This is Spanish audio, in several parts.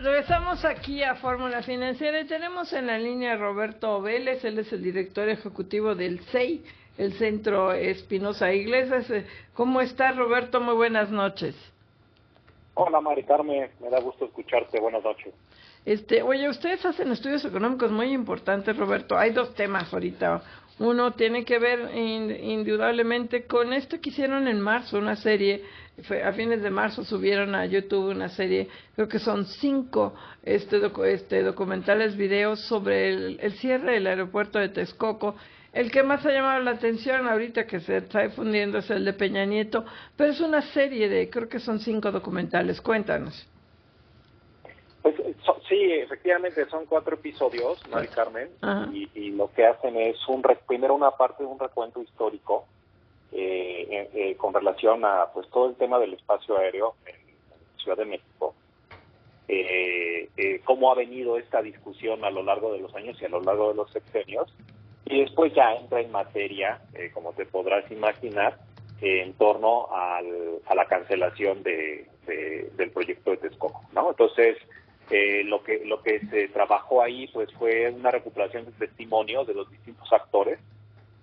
Regresamos aquí a Fórmula Financiera y tenemos en la línea a Roberto Vélez, él es el director ejecutivo del CEI, el Centro Espinosa Iglesias. ¿Cómo estás, Roberto? Muy buenas noches. Hola, Mari Carmen, me da gusto escucharte, buenas noches. Oye, ustedes hacen estudios económicos muy importantes, Roberto. Hay dos temas ahorita. Uno tiene que ver indudablemente con esto que hicieron en marzo, una serie, a fines de marzo subieron a YouTube una serie, creo que son 5 documentales, videos sobre el cierre del aeropuerto de Texcoco. El que más ha llamado la atención ahorita que se está difundiendo es el de Peña Nieto, pero es una serie creo que son 5 documentales. Cuéntanos. Pues sí, efectivamente son 4 episodios, Mari Carmen, y lo que hacen es primero una parte de un recuento histórico con relación a pues todo el tema del espacio aéreo en Ciudad de México, cómo ha venido esta discusión a lo largo de los años y a lo largo de los sexenios, y después ya entra en materia, como te podrás imaginar, en torno a la cancelación del proyecto de Texcoco, ¿no? Entonces, lo que se trabajó ahí pues fue una recuperación de testimonios de los distintos actores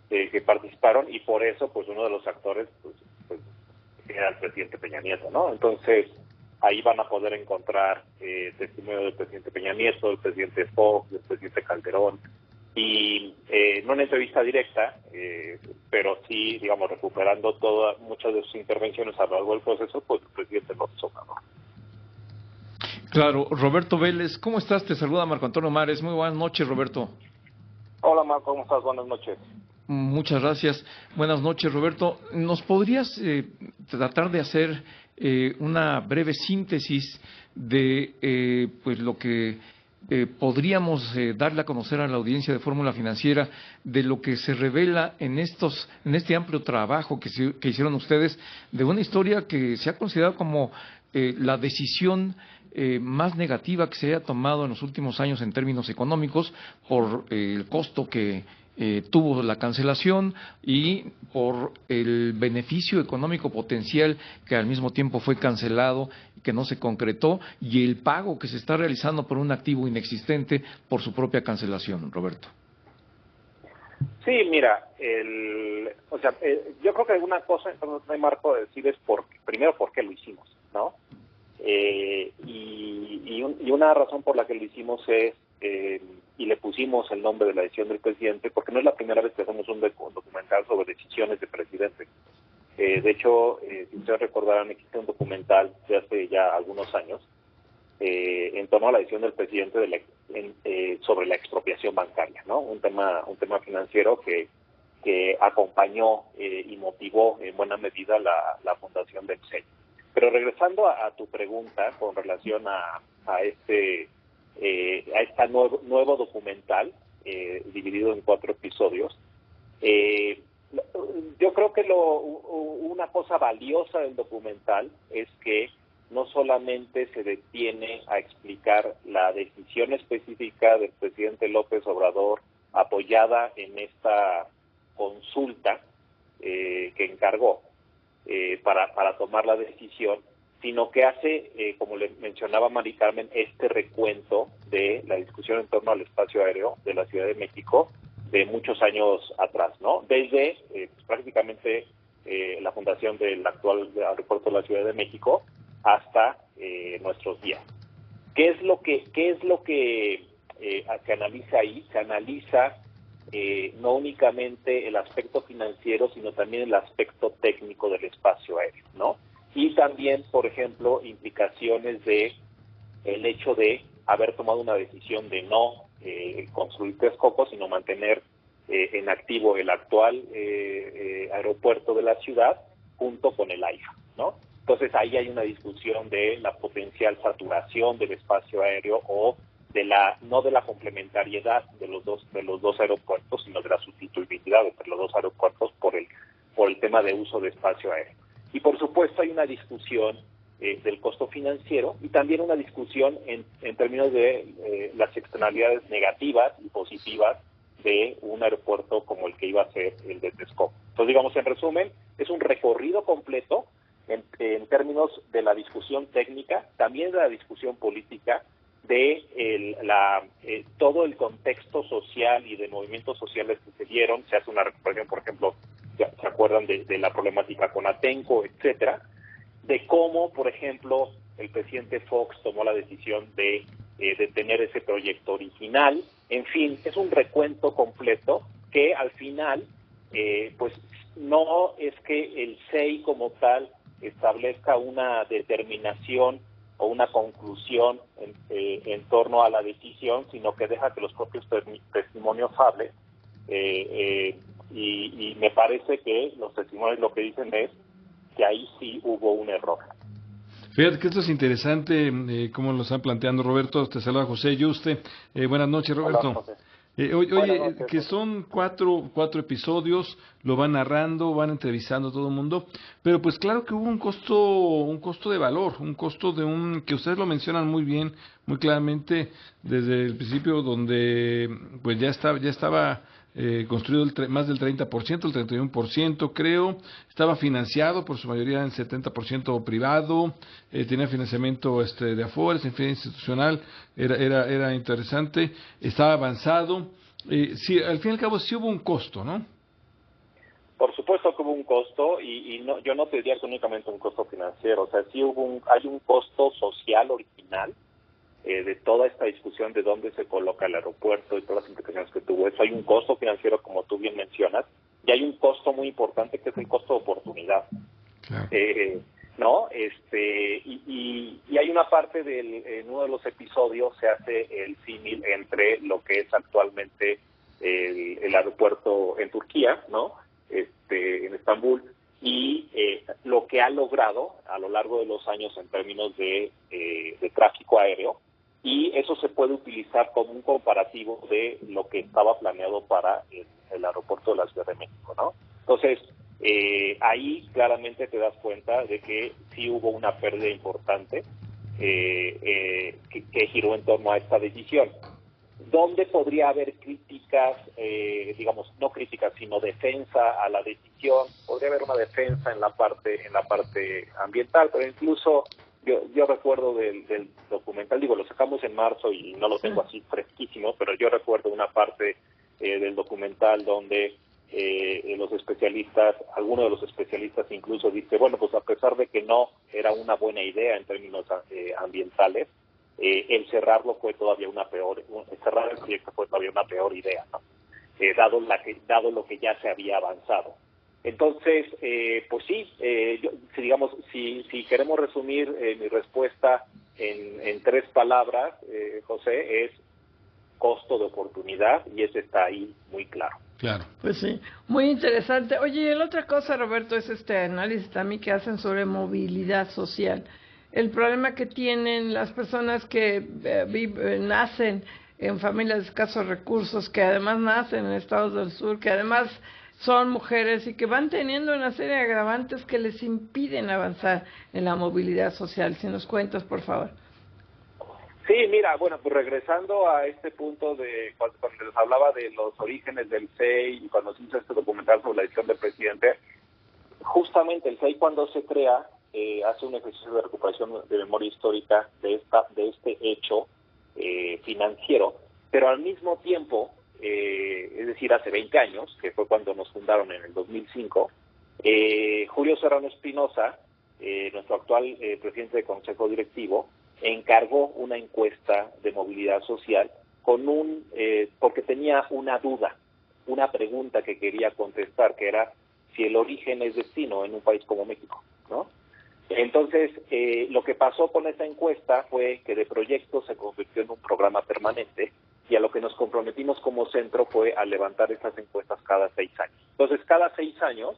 que participaron, y por eso pues uno de los actores pues era el presidente Peña Nieto, ¿no? Entonces ahí van a poder encontrar testimonio del presidente Peña Nieto, del presidente Fox, del presidente Calderón, y no una entrevista directa, pero sí, digamos, recuperando muchas de sus intervenciones a lo largo del proceso, pues el presidente López Obrador. Claro, Roberto Vélez, ¿cómo estás? Te saluda Marco Antonio Mares. Muy buenas noches, Roberto. Hola, Marco, ¿cómo estás? Buenas noches. Muchas gracias. Buenas noches, Roberto. ¿Nos podrías tratar de hacer una breve síntesis de pues lo que podríamos darle a conocer a la audiencia de Fórmula Financiera de lo que se revela en este amplio trabajo que hicieron ustedes, de una historia que se ha considerado como la decisión más negativa que se haya tomado en los últimos años en términos económicos, por el costo que tuvo la cancelación y por el beneficio económico potencial que al mismo tiempo fue cancelado, que no se concretó, y el pago que se está realizando por un activo inexistente por su propia cancelación, Roberto. Sí, mira, yo creo que alguna cosa, entonces, Marco, decir es primero por qué lo hicimos, ¿no? Y una razón por la que lo hicimos es, y le pusimos el nombre de la decisión del presidente, porque no es la primera vez que hacemos un documental sobre decisiones de presidente. De hecho, si ustedes recordarán, existe un documental de hace ya algunos años en torno a la decisión del presidente sobre la expropiación bancaria, ¿no? Un tema financiero que acompañó y motivó en buena medida la fundación del CEI. Pero regresando a tu pregunta con relación a este nuevo documental dividido en 4 episodios, yo creo que una cosa valiosa del documental es que no solamente se detiene a explicar la decisión específica del presidente López Obrador apoyada en esta consulta que encargó para tomar la decisión, sino que hace, como le mencionaba Mari Carmen, este recuento de la discusión en torno al espacio aéreo de la Ciudad de México de muchos años atrás, ¿no? Desde prácticamente la fundación del actual aeropuerto de la Ciudad de México hasta nuestros días. ¿Qué es lo que se analiza ahí? Se analiza no únicamente el aspecto financiero, sino también el aspecto técnico del espacio aéreo, ¿no? Y también, por ejemplo, implicaciones de el hecho de haber tomado una decisión de no construir Texcoco, sino mantener en activo el actual aeropuerto de la ciudad junto con el AIFA, ¿no? Entonces ahí hay una discusión de la potencial saturación del espacio aéreo o no de la complementariedad de los dos aeropuertos, sino de la sustituibilidad entre los dos aeropuertos por el tema de uso de espacio aéreo. Y por supuesto hay una discusión del costo financiero y también una discusión en términos de las externalidades negativas y positivas de un aeropuerto como el que iba a ser el de Texcoco. Entonces, digamos, en resumen, es un recorrido completo en términos de la discusión técnica, también de la discusión política, de todo el contexto social y de movimientos sociales que se dieron. Se hace una recuperación, por ejemplo, ¿se acuerdan de la problemática con Atenco, etcétera? De cómo, por ejemplo, el presidente Fox tomó la decisión de detener ese proyecto original. En fin, es un recuento completo que al final, pues no es que el SEI como tal establezca una determinación o una conclusión en torno a la decisión, sino que deja que los propios testimonios hablen. Y me parece que los testimonios lo que dicen es que ahí sí hubo un error. Fíjate que esto es interesante, cómo lo están planteando, Roberto. Te saluda José Yuste. Buenas noches, Roberto. Hola, José. Oye, noches, que son cuatro episodios, lo van narrando, van entrevistando a todo el mundo, pero pues claro que hubo un costo de valor, un costo que ustedes lo mencionan muy bien, muy claramente desde el principio, donde pues ya estaba construido más del 30%, el 31% creo, estaba financiado por su mayoría en 70% privado, tenía financiamiento de Afores, en fin, institucional, era interesante, estaba avanzado. Sí, al fin y al cabo sí hubo un costo, ¿no? Por supuesto que hubo un costo y no, yo no te diría que únicamente un costo financiero, o sea, sí hay un costo social original de toda esta discusión de dónde se coloca el aeropuerto y todas las implicaciones que tuvo eso. Hay un costo financiero, como tú bien mencionas, y hay un costo muy importante que es el costo de oportunidad. Claro. ¿No? Y hay una parte en uno de los episodios se hace el símil entre lo que es actualmente el aeropuerto en Turquía, ¿no? En Estambul, y lo que ha logrado a lo largo de los años en términos de tráfico aéreo, y eso se puede utilizar como un comparativo de lo que estaba planeado para el aeropuerto de la Ciudad de México, ¿no? Entonces, ahí claramente te das cuenta de que sí hubo una pérdida importante que giró en torno a esta decisión. ¿Dónde podría haber críticas, digamos, no críticas, sino defensa a la decisión? Podría haber una defensa en la parte ambiental, pero incluso yo recuerdo del documental, lo sacamos en marzo y no lo tengo así fresquísimo, pero yo recuerdo una parte del documental donde los especialistas, algunos de los especialistas incluso dice, bueno, pues a pesar de que no era una buena idea en términos ambientales, el cerrarlo fue todavía cerrar el proyecto fue todavía una peor idea, ¿no? Dado lo que ya se había avanzado. Entonces, pues sí, si queremos resumir mi respuesta en 3 palabras, José, es costo de oportunidad, y ese está ahí muy claro. Claro. Pues sí, muy interesante. Oye, y la otra cosa, Roberto, es este análisis también que hacen sobre movilidad social. El problema que tienen las personas que nacen en familias de escasos recursos, que además nacen en estados del sur, que además son mujeres y que van teniendo una serie de agravantes que les impiden avanzar en la movilidad social. Si nos cuentas, por favor. Sí, mira, bueno, pues regresando a este punto de cuando les hablaba de los orígenes del SEI y cuando se hizo este documental sobre la decisión del presidente, justamente el SEI, cuando se crea, hace un ejercicio de recuperación de memoria histórica de este hecho financiero, pero al mismo tiempo, es decir, hace 20 años, que fue cuando nos fundaron en el 2005, Julio Serrano Espinosa, nuestro actual presidente de Consejo Directivo, encargó una encuesta de movilidad social porque tenía una duda, una pregunta que quería contestar, que era si el origen es destino en un país como México, ¿no? Entonces, lo que pasó con esa encuesta fue que de proyecto se convirtió en un programa permanente, y a lo que nos comprometimos como centro fue a levantar esas encuestas cada 6 años. Entonces, cada 6 años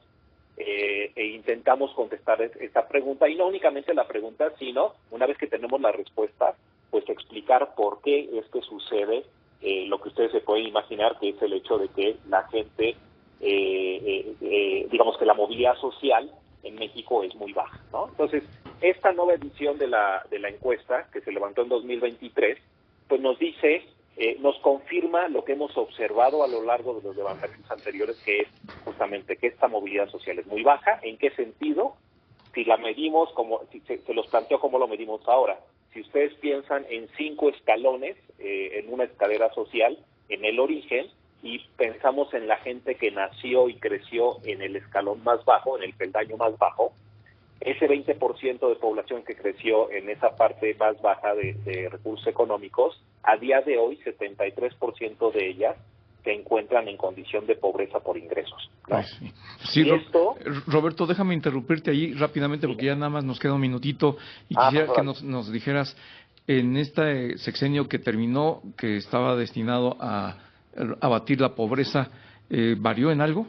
intentamos contestar esta pregunta, y no únicamente la pregunta, sino una vez que tenemos la respuesta, pues explicar por qué es que sucede lo que ustedes se pueden imaginar, que es el hecho de que la gente, digamos que la movilidad social en México es muy baja, ¿no? Entonces, esta nueva edición de la encuesta, que se levantó en 2023, pues nos dice, nos confirma lo que hemos observado a lo largo de los levantamientos anteriores, que es justamente que esta movilidad social es muy baja. ¿En qué sentido? Si la medimos, se los planteo cómo lo medimos ahora. si ustedes piensan en 5 escalones en una escalera social, en el origen, y pensamos en la gente que nació y creció en el escalón más bajo, en el peldaño más bajo, ese 20% de población que creció en esa parte más baja de recursos económicos, a día de hoy 73% de ellas se encuentran en condición de pobreza por ingresos, ¿no? Sí, y esto, Roberto, déjame interrumpirte ahí rápidamente porque ya nada más nos queda un minutito y quisiera que nos dijeras, en este sexenio que terminó, que estaba destinado a abatir la pobreza, ¿varió en algo?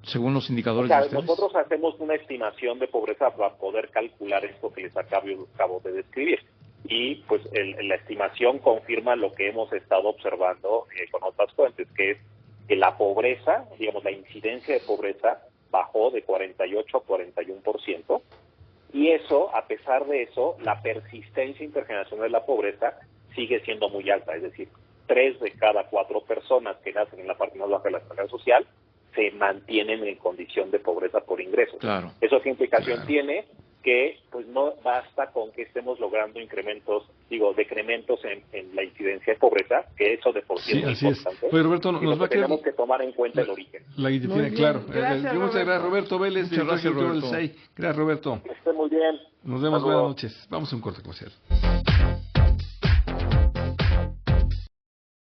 Según los indicadores de ustedes. Nosotros hacemos una estimación de pobreza para poder calcular esto que les acabo de describir. Y pues la estimación confirma lo que hemos estado observando con otras fuentes, que es que la pobreza, digamos, la incidencia de pobreza bajó de 48 a 41%. Y eso, a pesar de eso, la persistencia intergeneracional de la pobreza sigue siendo muy alta. Es decir, 3 de cada 4 personas que nacen en la parte más baja de la escala social se mantienen en condición de pobreza por ingresos. Claro. ¿Eso qué implicación tiene? Que pues no basta con que estemos logrando decrementos en la incidencia de pobreza, que eso de por sí es muy importante. Oye, Roberto, nos va a quedar... tenemos que tomar en cuenta el origen. Claro. Gracias, Muchas gracias, Roberto Vélez. Muchas gracias, Roberto. Gracias, Roberto. Que esté muy bien. Nos vemos, buenas noches. Vamos a un corte comercial.